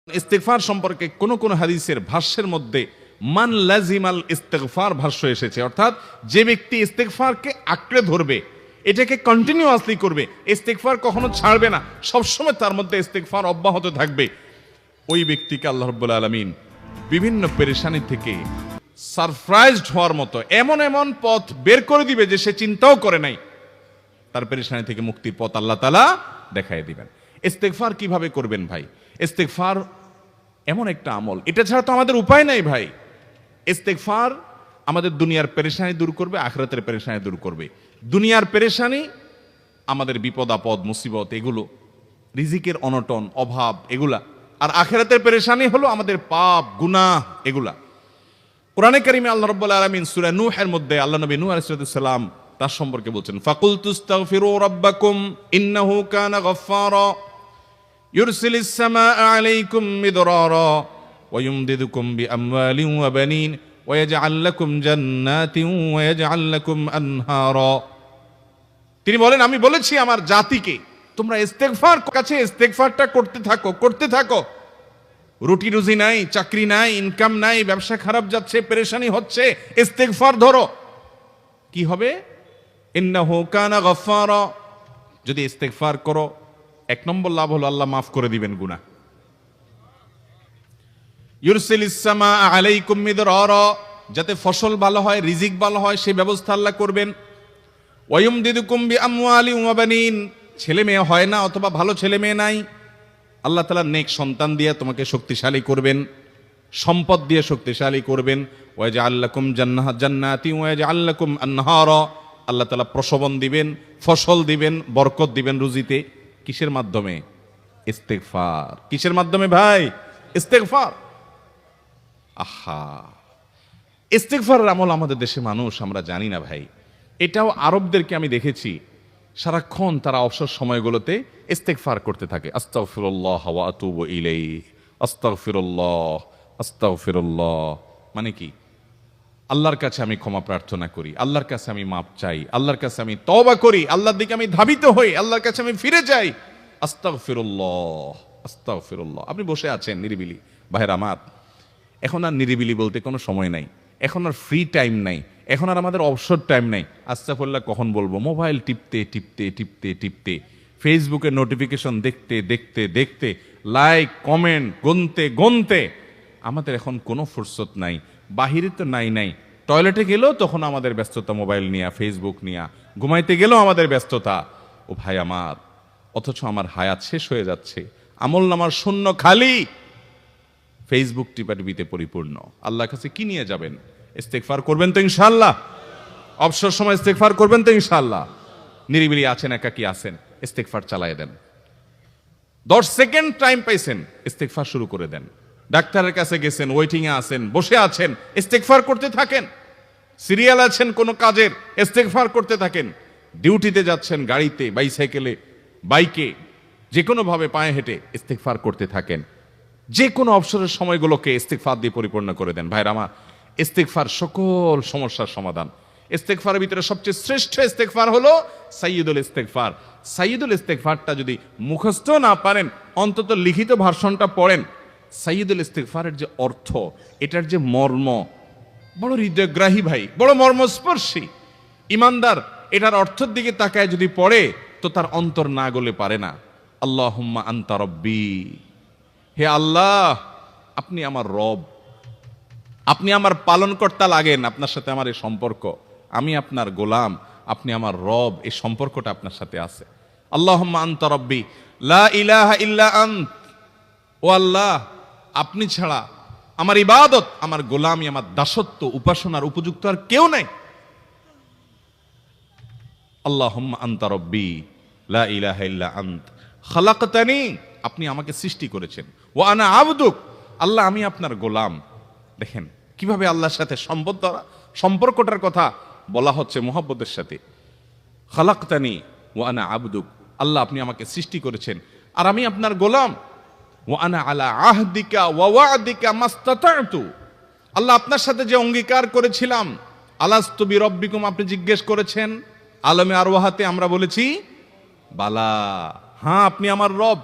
ইস্তেগফার সম্পর্কে কোন কোন হাদিসের ভাষ্যের মধ্যে মান লাজিমাল ইস্তেগফার ভাষ্য এসেছে, অর্থাৎ যে ব্যক্তি ইস্তেগফারকে আঁকড়ে ধরবে, এটাকে কন্টিনিউয়াসলি করবে, ইস্তেগফার কখনো ছাড়বে না, সবসময় তার মধ্যে ইস্তেগফার অব্যাহত থাকবে, ওই ব্যক্তিকে আল্লাহ রাব্বুল আলামিন বিভিন্ন পেরেশানি থেকে সারপ্রাইজড হওয়ার মতো এমন এমন পথ বের করে দিবে যে সে চিন্তাও করে নাই। তার পেরেশানি থেকে মুক্তির পথ আল্লাহ তাআলা দেখায় দিবেন। ইস্তেগফার কিভাবে করবেন ভাই? ইস্তেগফার এমন একটা আমল, এটা ছাড়া তো আমাদের উপায় নাই ভাই। ইস্তেগফার আমাদের দুনিয়ার পেরেশানি দূর করবে, আখিরাতের পেরেশানি দূর করবে। দুনিয়ার পেরেশানি আমাদের বিপদ আপদ মুসিবত এগুলো, রিজিকের অনটন অভাব এগুলা, আর আখিরাতের পেরেশানি হলো আমাদের পাপ গুনাহ এগুলা। কোরআনে কারিমে আল্লাহ রাব্বুল আলামিন সূরা নূহের মধ্যে আল্লাহ নবী নূহ আলাইহিস সালাম তার সম্পর্কে বলছেন, ফাকুলতুস্তাগফিরু রাব্বাকুম ইন্নাহু কানা গাফফারা ইউরসিলিস সামাআ আলাইকুম মিদরারা ওয়া ইউমদিদুকুম বিআমওয়ালিন ওয়া বানিন ওয়া ইয়াজআল লাকুম জান্নাতিন ওয়া ইয়াজআল লাকুম আনহারা। তিনি বলেন, আমি বলেছি আমার জাতিকে তোমরা ইস্তেগফার কাছে ইস্তেগফারটা করতে থাকো। রুটি রুজি নাই, চাকরি নাই, ইনকাম নাই, ব্যবসা খারাপ যাচ্ছে, পেরেশানি হচ্ছে, ইস্তেগফার ধরো, কি হবে? ইন্নাহু কানা গাফফারা। যদি ইস্তেগফার করো, এক নম্বর লাভ হলো আল্লাহ মাফ করে দিবেন গুনাহ। ইউরসিলিস সামাআ আলাইকুম মিদরারা, যাতে ফসল ভালো হয়, রিজিক ভালো হয় সেই ব্যবস্থা আল্লাহ করবেন। ওয়া ইউমদিদুকুম বিআমওয়ালিন ওয়া বানিন, ছেলে মেয়ে হয় না অথবা ভালো ছেলে মেয়ে নাই, আল্লাহ তাআলা নেক সন্তান দিয়ে তোমাকে শক্তিশালী করবেন, সম্পদ দিয়ে শক্তিশালী করবেন। ওয়া ইয়াজআল লাকুম জান্নাতি ওয়া ইয়াজআল লাকুম আনহারা, আল্লাহ তাআলা প্রসবন দিবেন, ফসল দিবেন, বরকত দিবেন রুজিতে। কিসের মাধ্যমে? ইস্তেগফার। কিসের মাধ্যমে ভাই? ইস্তেগফার। আহা, ইস্তেগফারের আমল আমাদের দেশে মানুষ আমরা জানি না ভাই। এটাও আরবদেরকে আমি দেখেছি সারাক্ষণ তারা অবসর সময়গুলোতে ইস্তেগফার করতে থাকে, আস্তাগফিরুল্লাহ ওয়া আতুবু ইলাইহি, আস্তাগফিরুল্লাহ আস্তাগফিরুল্লাহ। মানে কি? আল্লাহর কাছে আমি ক্ষমা প্রার্থনা করি, আল্লাহর কাছে আমি মাপ চাই, আল্লাহর কাছে আমি তওবা করি, আল্লাহর দিকে আমি ধাবিত হই, আল্লাহর কাছে আমি ফিরে যাই, আস্তাগফিরুল্লাহ আস্তাগফিরুল্লাহ। আপনি বসে আছেন নিরিবিলি, ভাইরা আমার, এখন আর নিরিবিলি বলতে কোনো সময় নাই, এখন আর ফ্রি টাইম নাই, এখন আর আমাদের অবসর টাইম নাই। আস্তাগফিরুল্লাহ কখন বলবো? মোবাইল টিপতে টিপতে টিপতে টিপতে, ফেসবুকে নোটিফিকেশন দেখতে দেখতে দেখতে, লাইক কমেন্ট গুনতে গুনতে আমাদের এখন কোনো ফুরসত নাই। বাহিরে তো নাই, টয়লেটে গেলেও তখন আমাদের ব্যস্ততা মোবাইল নিয়ে, ফেসবুক নিয়ে, ঘুমাইতে গেলেও আমাদের ব্যস্ততা। ও ভাই আমার, অথচ আমার হায়াত শেষ হয়ে যাচ্ছে, আমল নামার শূন্য খালি, ফেসবুক টিপাটিপিতে পরিপূর্ণ। আল্লাহর কাছে কি নিয়ে যাবেন? ইস্তেগফার করবেন তো ইনশাআল্লাহ? অবসর সময় ইস্তেগফার করবেন তো ইনশাআল্লাহ? নিরিবিলি আছেন, একাকী আছেন, ইস্তেগফার চালায় দেন। 10 সেকেন্ড টাইম পাইছেন, ইস্তেগফার শুরু করে দেন। ডাক্তারের কাছে গেছেন, ওয়েটিং এ আছেন, বসে আছেন, ইস্তেগফার করতে থাকেন। সিরিয়াল আছেন কোনো কাজের, ইস্তেগফার করতে থাকেন। ডিউটিতে যাচ্ছেন, গাড়িতে, বাইসাইকেলে, বাইকে, যে কোনো ভাবে পায়ে হেঁটে ইস্তেগফার করতে থাকেন। যে কোনো অবসরের সময়গুলোকে ইস্তেগফার দিয়ে পরিপূর্ণ করে দেন। ভাইরা আমার, ইস্তেগফার সকল সমস্যার সমাধান। ইস্তেগফারের ভিতরে সবচেয়ে শ্রেষ্ঠ ইস্তেগফার হলো সাইয়্যিদুল ইস্তেগফার। সাইয়্যিদুল ইস্তেগফারটা যদি মুখস্থ না পারেন, অন্তত লিখিত ভার্সনটা পড়েন। সাইয়্যিদুল ইস্তেগফারের যে অর্থ, এটার যে মর্ম, বড় হৃদয়গ্রাহী ভাই, বড় মর্মস্পর্শী। ইমানদার এটার অর্থের দিকে তাকায় যদি পড়ে, তো তার অন্তর না গলে পারে না। আল্লাহুম্মা আনতা রব্বি, হে আল্লাহ আপনি আমার রব, আপনি আমার পালনকর্তা লাগেন, আপনার সাথে আমার এই সম্পর্ক, আমি আপনার গোলাম, আপনি আমার রব, এই সম্পর্কটা আপনার সাথে আছে। আল্লাহুম্মা আনতা রব্বি লা ইলাহা ইল্লা আন্ত, ও আল্লাহ আপনি ছাড়া আমার ইবাদত, আমার গোলামি, আমার দাসত্ব, উপাসনার উপযুক্ত আর কেউ নাই। আল্লাহুম্মা আনতা রব্বি লা ইলাহা ইল্লা আন্ত খালাকতানি, আপনি আমাকে সৃষ্টি করেছেন, ওয়া আনা আবদুক, আল্লাহ আমি আপনার গোলাম। দেখেন কিভাবে আল্লাহর সাথে সম্পর্কটার কথা বলা হচ্ছে মুহাব্বতের সাথে। খালাকতানি ওয়া আনা আবদুক, আল্লাহ আপনি আমাকে সৃষ্টি করেছেন আর আমি আপনার গোলাম। ওয়া আনা আলা আহদিকা ওয়া ওয়া'দিকা মাস্তাতা'তু, আল্লাহ আপনার সাথে যে অঙ্গীকার করেছিলাম, আলাস্তু বিরব্বিকুম, আপনি জিজ্ঞেস করেছেন, আলমে আরওয়াহাতে আমরা বলেছি বালা, হ্যাঁ আপনি আমার রব।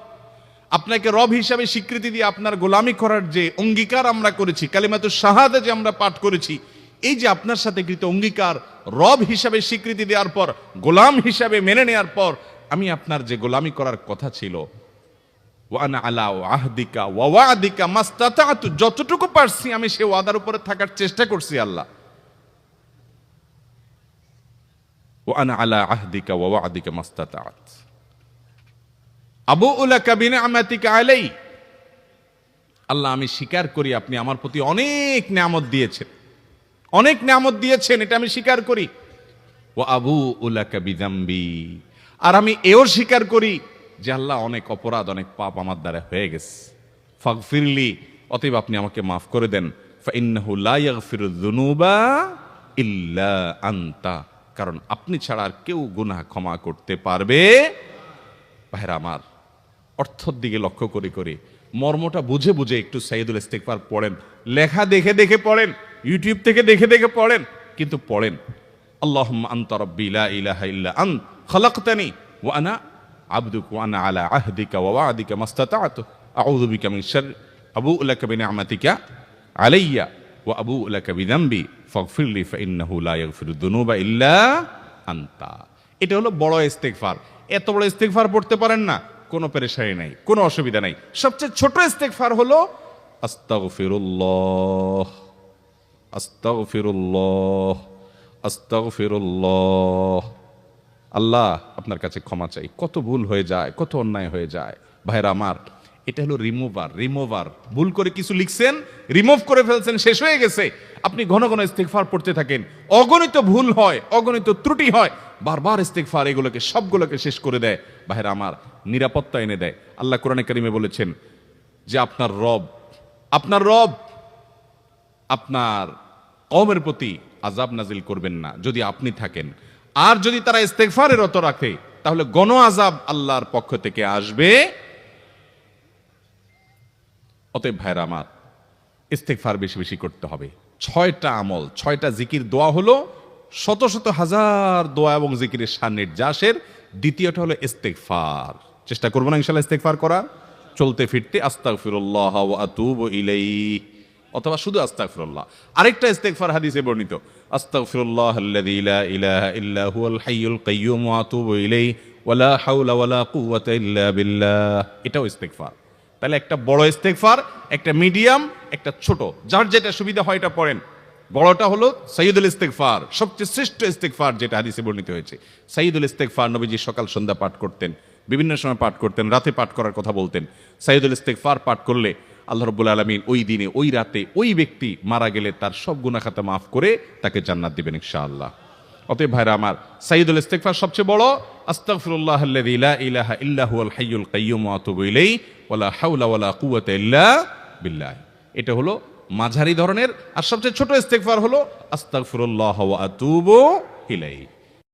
আপনাকে রব হিসাবে স্বীকৃতি দিয়ে আপনার গোলামি করার যে অঙ্গীকার আমরা করেছি, কালিমাতুশ শাহাদা যে আমরা পাঠ করেছি, এই যে আপনার সাথে কৃত অঙ্গীকার, রব হিসাবে স্বীকৃতি দেওয়ার পর, গোলাম হিসাবে মেনে নেওয়ার পর, আমি আপনার যে গোলামি করার কথা ছিল, ওয়ানা আলা আহদিকা ওয়া ওয়াদিকা মাস্তাতাতু, যতটুকু পারছি আমি সে ওয়াদার উপরে থাকার চেষ্টা করছি আল্লাহ। ওয়ানা আলা আহদিকা ওয়া ওয়াদিকা মাস্তাতাত আবুউ লাকা বিনিআমাতিকা আলাই, আল্লাহ আমি স্বীকার করি আপনি আমার প্রতি অনেক নিয়ামত দিয়েছেন, অনেক নিয়ামত দিয়েছেন, এটা আমি স্বীকার করি। ওয়া আবুউ লাকা বিযামবি, আর আমি এও স্বীকার করি যে আল্লাহ অনেক অপরাধ, অনেক পাপ আমার দ্বারা হয়ে গেছে। ফাগফিরলি, অতএব আপনি আমাকে মাফ করে দেন। ফাইন্নাহু লা ইয়াগফিরুয যুনুবা ইল্লা আনতা, কারণ আপনি ছাড়া আর কেউ গুনাহ ক্ষমা করতে পারবে। ভাইরা আমার, অর্থের দিকে লক্ষ্য করে করে, মর্মটা বুঝে বুঝে একটু সাইয়্যিদুল ইস্তিগফার পড়েন, লেখা দেখে দেখে পড়েন, ইউটিউব থেকে দেখে দেখে পড়েন, কিন্তু পড়েন। আল্লাহুম্মা আনতা রাব্বি লা ইলাহা ইল্লা আনত খালাকতানি ওয়া আনা আবদুকা ওয়া আনা আলা আহদিকা ওয়া ওয়াদিকা মাস্তাতাতু আউযু বিকা মিন শাররি আবুউ লাকা বিনিআমাতিকা আলাইয়া ওয়া আবুউ লাকা বিযামবি ফাগফিরলি ফাইন্নাহু লা ইয়াগফিরুয যুনুবা ইল্লা আনতা। এটা হলো বড় ইস্তিগফার। এত বড় ইস্তিগফার পড়তে পারেন না, কোনো পেরেশানি নাই, কোনো অসুবিধা নাই। সবচেয়ে ছোট ইস্তিগফার হলো আস্তাগফিরুল্লাহ আস্তাগফিরুল্লাহ আস্তাগফিরুল্লাহ। আল্লাহ আপনার কাছে ক্ষমা চাই, কত ভুল হয়ে যায়, কত অন্যায় হয়ে যায়। ভাইরা আমার, এটা হলো রিমুভার। ভুল করে কিছু লিখছেন, রিমুভ করে ফেলছেন, শেষ হয়ে গেছে। আপনি ঘন ঘন ইস্তিগফার পড়তে থাকেন, অগণিত ভুল হয়, অগণিত ত্রুটি হয়, বারবার ইস্তিগফার এগুলোকে সবগুলোকে শেষ করে দেয়। ভাইরা আমার, নিরাপত্তা এনে দেয়। আল্লাহ কোরআনে কারিমে বলেছেন যে আপনার রব আপনার কওমের প্রতি আযাব নাজিল করবেন না যদি আপনি থাকেন, আর যদি তারা ইস্তিগফারে রত রাখে তাহলে গণ আযাব আল্লাহর পক্ষ থেকে আসবে। অতএব ভাইরা আমার, ইস্তিগফার বেশি বেশি করতে হবে। 6টা আমল, 6টা জিকির, দোয়া হলো শত শত হাজার দোয়া এবং জিকিরের সান্নিধ্যাসের। দ্বিতীয়টা হলো ইস্তিগফার। চেষ্টা করবো না ইনশাআল্লাহ ইস্তিগফার করার, চলতে ফিরতে আস্তাগফিরুল্লাহ ওয়া আতুবু ইলাইহি, অথবা শুধু আস্তাগফিরুল্লাহ। আরেকটা ইস্তিগফার হাদিসে বর্ণিত, আস্তাগফিরুল্লাহাল্লাযী লা ইলাহা ইল্লা হুয়াল হাইয়ুল কাইয়্যুম ওয়া আতুবু ইলাইহি ওয়া লা হাওলা ওয়া লা কুওয়াতা ইল্লা বিল্লাহ। এটাও ইস্তিগফার। তাহলে একটা বড় ইস্তিগফার, একটা মিডিয়াম, একটা ছোট, যার যেটা সুবিধা হয় এটা পড়েন। বড়টা হলো সাইয়্যিদুল ইস্তিগফার, সবচেয়ে শ্রেষ্ঠ ইস্তিগফার যেটা হাদিসে বর্ণিত হয়েছে। সাইয়্যিদুল ইস্তিগফার নবীজি সকাল সন্ধ্যা পাঠ করতেন, বিভিন্ন সময় পাঠ করতেন, রাতে পাঠ করার কথা বলতেন। সাইয়্যিদুল ইস্তিগফার পাঠ করলে আল্লাহ রাব্বুল আলামিন ওই দিনে, ওই রাতে, ওই ব্যক্তি মারা গেলে তার সব গুনাহ খাতা মাফ করে তাকে জান্নাত দিবেন ইনশাআল্লাহ। অতএব ভাইরা আমার, সাইয়্যিদুল ইস্তিগফার সবচেয়ে বড়, আস্তাগফিরুল্লাহাল্লাযী লা ইলাহা ইল্লা হুয়াল হাইয়ুল কাইয়্যুম ওয়া আতুবু ইলাইহি ওয়া লা হাওলা ওয়া লা কুওয়াতা ইল্লা বিল্লাহ। এটা হলো মাঝারি ধরনের। আর সবচেয়ে ছোট ইস্তিগফার হলো আস্তাগফিরুল্লাহ ওয়া আতুবু ইলাইহি।